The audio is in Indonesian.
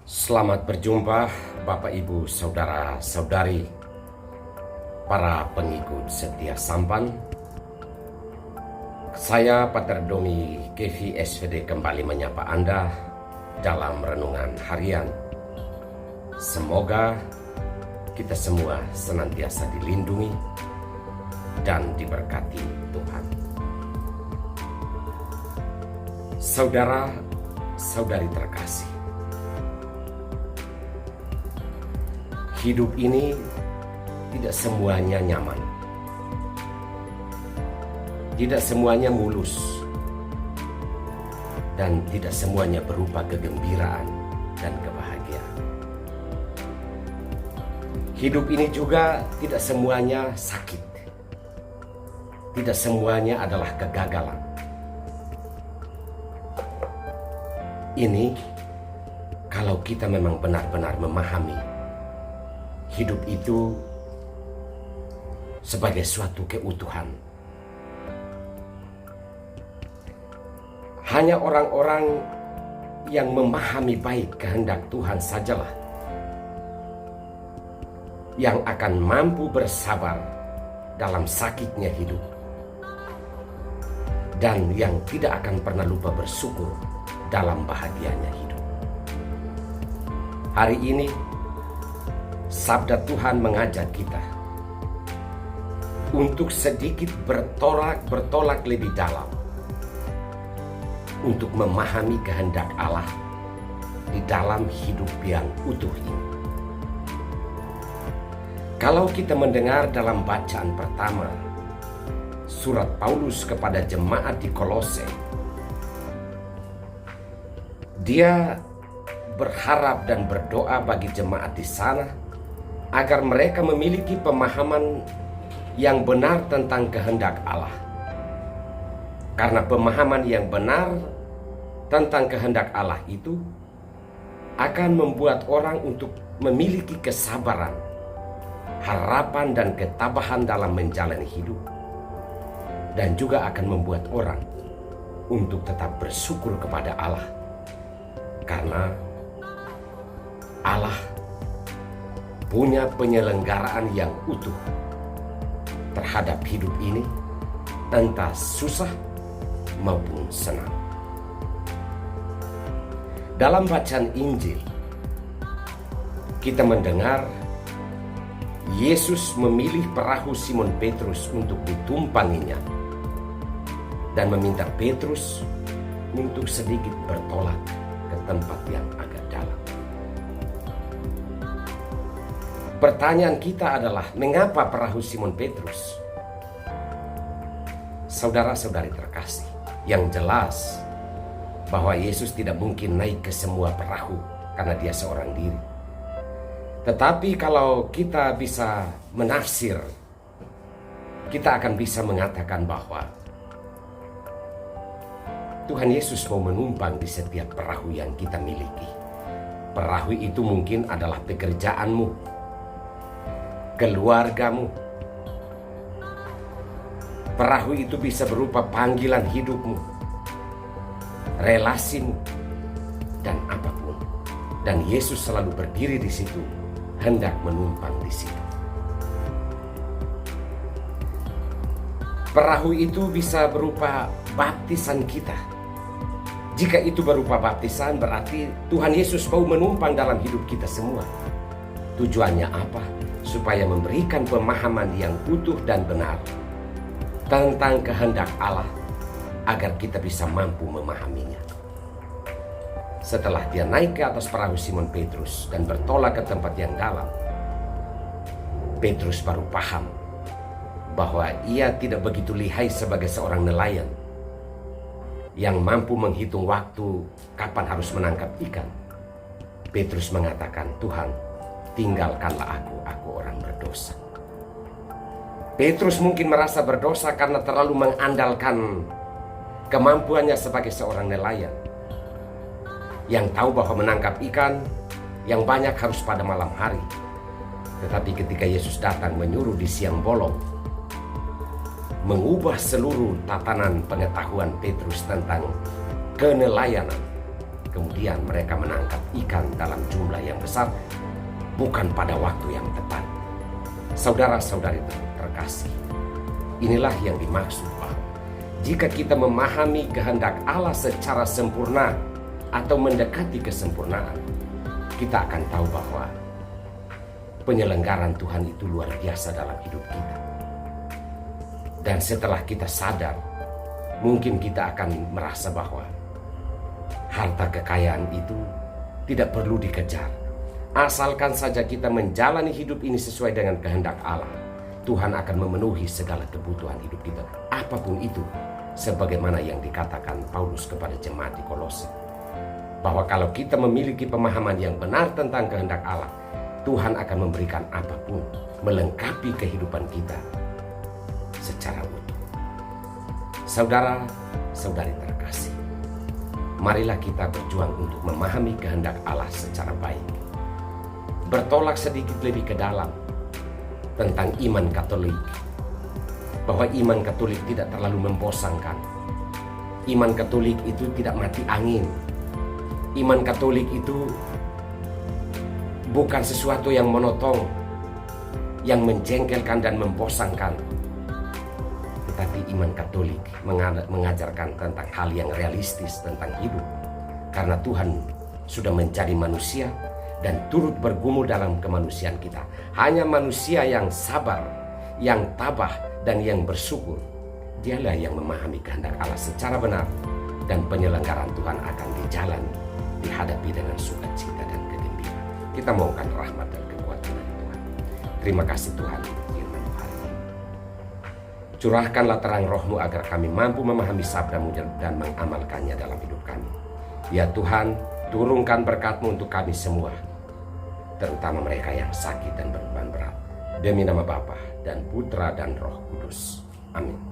Selamat berjumpa Bapak Ibu Saudara-saudari, para pengikut setia Sampan. Saya Pater Domi Kevi SVD kembali menyapa Anda dalam renungan harian. Semoga kita semua senantiasa dilindungi dan diberkati Tuhan. Saudara-saudari terkasih, hidup ini tidak semuanya nyaman, tidak semuanya mulus, dan tidak semuanya berupa kegembiraan dan kebahagiaan. Hidup ini juga tidak semuanya sakit, tidak semuanya adalah kegagalan. Ini kalau kita memang benar-benar memahami hidup itu sebagai suatu keutuhan. Hanya orang-orang yang memahami baik kehendak Tuhan sajalah yang akan mampu bersabar dalam sakitnya hidup, dan yang tidak akan pernah lupa bersyukur dalam bahagianya hidup. Hari ini sabda Tuhan mengajak kita untuk sedikit bertolak lebih dalam untuk memahami kehendak Allah di dalam hidup yang utuh ini. Kalau kita mendengar dalam bacaan pertama surat Paulus kepada jemaat di Kolose, dia berharap dan berdoa bagi jemaat di sana agar mereka memiliki pemahaman yang benar tentang kehendak Allah. Karena pemahaman yang benar tentang kehendak Allah itu akan membuat orang untuk memiliki kesabaran, harapan dan ketabahan dalam menjalani hidup, dan juga akan membuat orang untuk tetap bersyukur kepada Allah, karena Allah punya penyelenggaraan yang utuh terhadap hidup ini, entah susah maupun senang. Dalam bacaan Injil, kita mendengar Yesus memilih perahu Simon Petrus untuk ditumpanginya dan meminta Petrus untuk sedikit bertolak ke tempat yang agak dalam. Pertanyaan kita adalah, mengapa perahu Simon Petrus? Saudara-saudari terkasih, yang jelas bahwa Yesus tidak mungkin naik ke semua perahu karena dia seorang diri. Tetapi kalau kita bisa menafsir, kita akan bisa mengatakan bahwa Tuhan Yesus mau menumpang di setiap perahu yang kita miliki. Perahu itu mungkin adalah pekerjaanmu, keluargamu. Perahu itu bisa berupa panggilan hidupmu, relasimu, dan apapun. Dan Yesus selalu berdiri di situ, hendak menumpang di situ. Perahu itu bisa berupa baptisan kita. Jika itu berupa baptisan, berarti Tuhan Yesus mau menumpang dalam hidup kita semua. Tujuannya apa? Supaya memberikan pemahaman yang utuh dan benar tentang kehendak Allah, agar kita bisa mampu memahaminya. Setelah dia naik ke atas perahu Simon Petrus dan bertolak ke tempat yang dalam, Petrus baru paham bahwa ia tidak begitu lihai sebagai seorang nelayan yang mampu menghitung waktu kapan harus menangkap ikan. Petrus mengatakan, "Tuhan, tinggalkanlah aku orang berdosa." Petrus mungkin merasa berdosa karena terlalu mengandalkan kemampuannya sebagai seorang nelayan yang tahu bahwa menangkap ikan yang banyak harus pada malam hari. Tetapi ketika Yesus datang menyuruh di siang bolong, mengubah seluruh tatanan pengetahuan Petrus tentang kenelayanan, kemudian mereka menangkap ikan dalam jumlah yang besar, bukan pada waktu yang tepat. Saudara-saudari terkasih, inilah yang dimaksud bahwa jika kita memahami kehendak Allah secara sempurna atau mendekati kesempurnaan, kita akan tahu bahwa penyelenggaraan Tuhan itu luar biasa dalam hidup kita. Dan setelah kita sadar, mungkin kita akan merasa bahwa harta kekayaan itu tidak perlu dikejar. Asalkan saja kita menjalani hidup ini sesuai dengan kehendak Allah, Tuhan akan memenuhi segala kebutuhan hidup kita, apapun itu. Sebagaimana yang dikatakan Paulus kepada jemaat di Kolose, bahwa kalau kita memiliki pemahaman yang benar tentang kehendak Allah, Tuhan akan memberikan apapun, melengkapi kehidupan kita secara utuh. Saudara-saudari terkasih, marilah kita berjuang untuk memahami kehendak Allah secara baik. Bertolak sedikit lebih ke dalam tentang iman Katolik, bahwa iman Katolik tidak terlalu membosankan. Iman Katolik itu tidak mati angin. Iman Katolik itu bukan sesuatu yang monoton, yang menjengkelkan dan membosankan. Tetapi iman Katolik mengajarkan tentang hal yang realistis tentang hidup. Karena Tuhan sudah menjadi manusia dan turut bergumul dalam kemanusiaan kita. Hanya manusia yang sabar, yang tabah, dan yang bersyukur, dialah yang memahami kehendak Allah secara benar, dan penyelenggaraan Tuhan akan dijalani, dihadapi dengan sukacita dan kegembiraan. Kita mohonkan rahmat dan kekuatan dari Tuhan. Terima kasih Tuhan untuk firman hari ini. Curahkanlah terang roh-Mu agar kami mampu memahami sabda-Mu dan mengamalkannya dalam hidup kami. Ya Tuhan, turunkan berkat-Mu untuk kami semua, terutama mereka yang sakit dan berbeban berat. Demi nama Bapa dan Putra dan Roh Kudus. Amin.